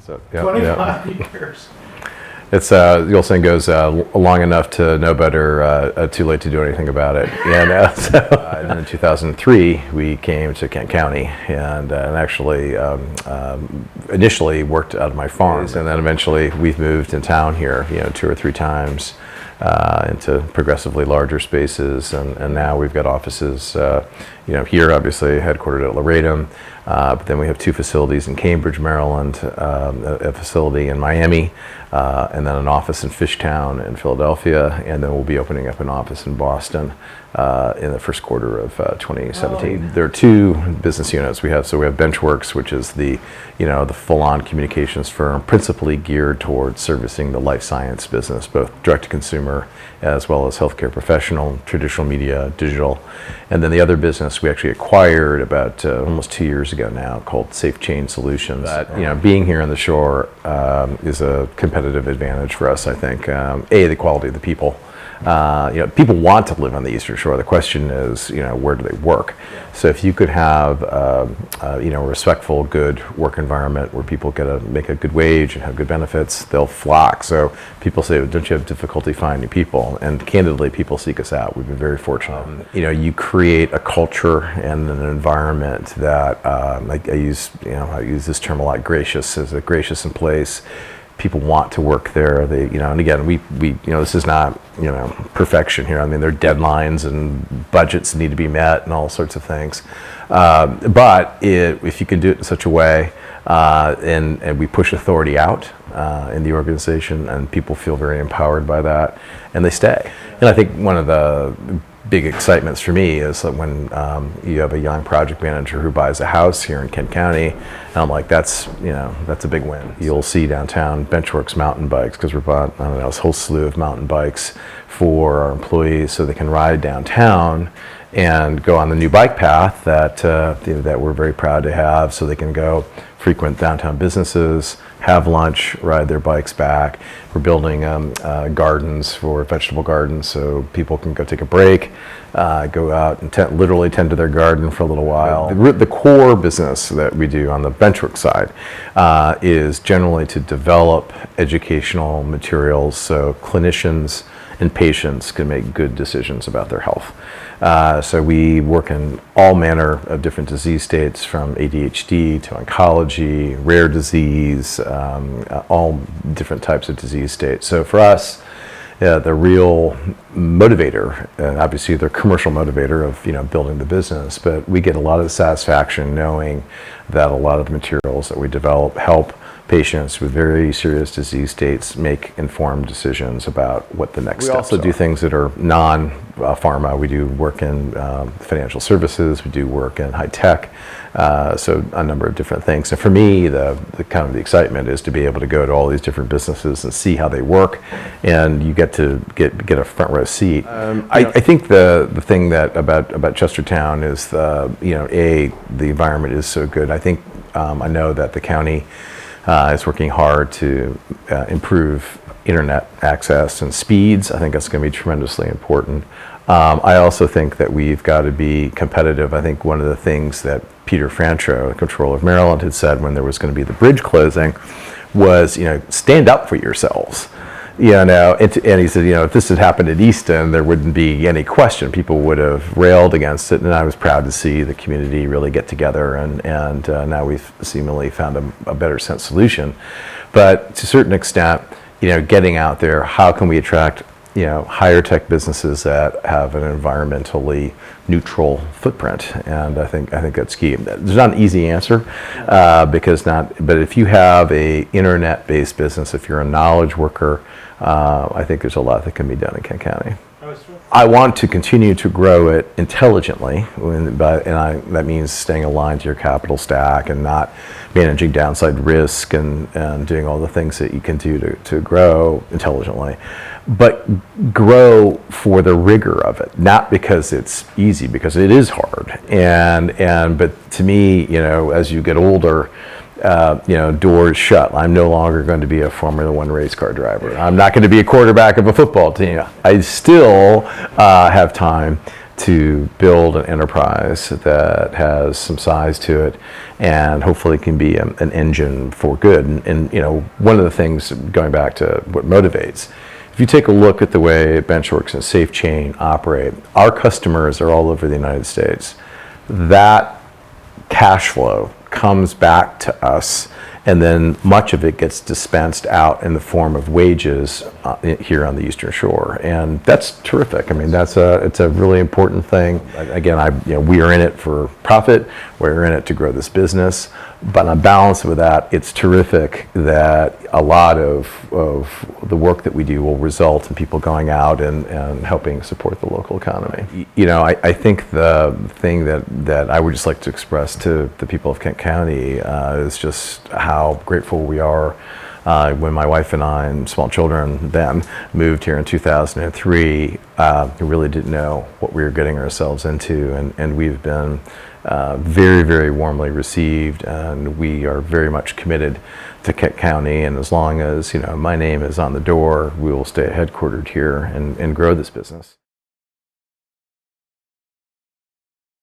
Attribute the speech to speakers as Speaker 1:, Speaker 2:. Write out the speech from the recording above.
Speaker 1: So
Speaker 2: 25 years.
Speaker 1: It's the old saying goes, long enough to know better, too late to do anything about it. And then in 2003, we came to Kent County and actually initially worked out of my farm, and then eventually we've moved in town here, 2 or 3 times into progressively larger spaces, and now we've got offices, here obviously headquartered at Lauretum, but then we have 2 facilities in Cambridge, Maryland, a facility in Miami, and then an office in Fishtown in Philadelphia, and then we'll be opening up an office in Boston in the first quarter of 2017. There are 2 business units we have. So we have Benchworks, which is the full-on communications firm, principally geared towards servicing the life science business, both direct to consumer as well as healthcare professional, traditional media, digital. And then the other business we actually acquired about almost 2 years ago now, called Safe Chain Solutions. Being here on the shore is a competitive advantage for us, I think. The quality of the people. People want to live on the Eastern Shore. The question is, where do they work? So if you could have, a respectful, good work environment where people get to make a good wage and have good benefits, they'll flock. So people say, don't you have difficulty finding people? And candidly, people seek us out. We've been very fortunate. You create a culture and an environment that, I use this term a lot, gracious, is a gracious in place. People want to work there. And again, we this is not, perfection here. I mean, there are deadlines and budgets need to be met and all sorts of things. But if you can do it in such a way, and we push authority out in the organization, and people feel very empowered by that, and they stay. And I think one of the big excitements for me is that when you have a young project manager who buys a house here in Kent County, and I'm like, that's a big win. You'll see downtown Benchworks mountain bikes, because we're bought, a whole slew of mountain bikes for our employees so they can ride downtown and go on the new bike path that we're very proud to have, so they can go frequent downtown businesses, have lunch, ride their bikes back. We're building gardens for vegetable gardens, so people can go take a break, go out and literally tend to their garden for a little while. The core business that we do on the Benchworks side is generally to develop educational materials so clinicians and patients can make good decisions about their health. So we work in all manner of different disease states, from ADHD to oncology, rare disease, all different types of disease states. So for us, the real motivator, and obviously the commercial motivator of building the business, but we get a lot of satisfaction knowing that a lot of the materials that we develop help patients with very serious disease states make informed decisions about what the next steps are. We also do things that are non-pharma. We do work in financial services. We do work in high tech. So a number of different things. And for me, the kind of the excitement is to be able to go to all these different businesses and see how they work, and you get to get a front row seat. I think the thing that about Chestertown is the environment is so good. I think I know that the county is working hard to improve internet access and speeds. I think that's going to be tremendously important. I also think that we've got to be competitive. I think one of the things that Peter Francho, the Comptroller of Maryland, had said when there was going to be the bridge closing was, stand up for yourselves. And he said, if this had happened at Easton, there wouldn't be any question. People would have railed against it, and I was proud to see the community really get together, and now we've seemingly found a better sense solution. But to a certain extent, getting out there, how can we attract higher tech businesses that have an environmentally neutral footprint? And I think that's key. There's not an easy answer, but if you have a internet-based business, if you're a knowledge worker, I think there's a lot that can be done in Kent County. I want to continue to grow it intelligently, that means staying aligned to your capital stack and not managing downside risk and doing all the things that you can do to grow intelligently. But grow for the rigor of it, not because it's easy, because it is hard. But to me, as you get older, doors shut. I'm no longer going to be a Formula One race car driver. I'm not going to be a quarterback of a football team. I still have time to build an enterprise that has some size to it and hopefully can be an engine for good. And you know, one of the things, going back to what motivates, if you take a look at the way Benchworks and SafeChain operate, our customers are all over the United States. That cash flow comes back to us, and then much of it gets dispensed out in the form of wages here on the Eastern Shore, and that's terrific. I mean, it's a really important thing. Again, we are in it for profit. We're in it to grow this business, but on balance with that, it's terrific that a lot of the work that we do will result in people going out and helping support the local economy. You know, I think the thing that I would just like to express to the people of Kent County is just how grateful we are. When my wife and I and small children then moved here in 2003, we really didn't know what we were getting ourselves into, and we've been very, very warmly received, and we are very much committed to Kent County, and as long as, you know, my name is on the door, we will stay headquartered here and grow this business.